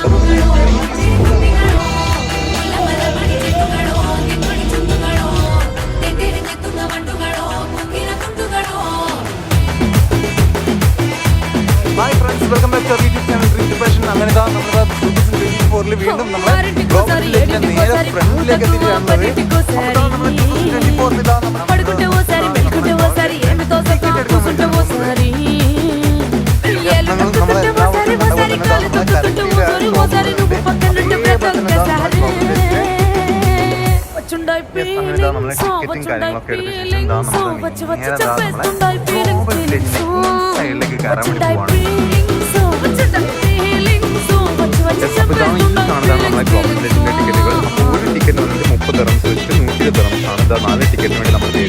Hi friends, welcome back to our YouTube channel dream depression. അങ്ങനെ നമ്മുടെ 2024 വീണ്ടും നമ്മൾ ഗ്ലോബലിലേക്ക് നേരെ ഫ്രണ്ടിലേക്ക് എത്തിക്കുകയാണുള്ളത്. അപ്പോൾ നമ്മൾ 2024 ഇതാ നമ്മൾ ടിക്കറ്റും കാര്യങ്ങളൊക്കെ എടുത്തിട്ട് സൈഡിലേക്ക് കയറാൻ വേണ്ടി പോവാണ്. നമ്മളെ ഗ്ലോബൽ ടിക്കറ്റുകൾ. അപ്പോൾ ഒരു ടിക്കറ്റ് വന്നിട്ട് 30 ദിർഹംസ് വെച്ചിട്ട് 120 ദിർഹംസ് ആണ്. 4 ടിക്കറ്റിന് വേണ്ടി നമ്മൾ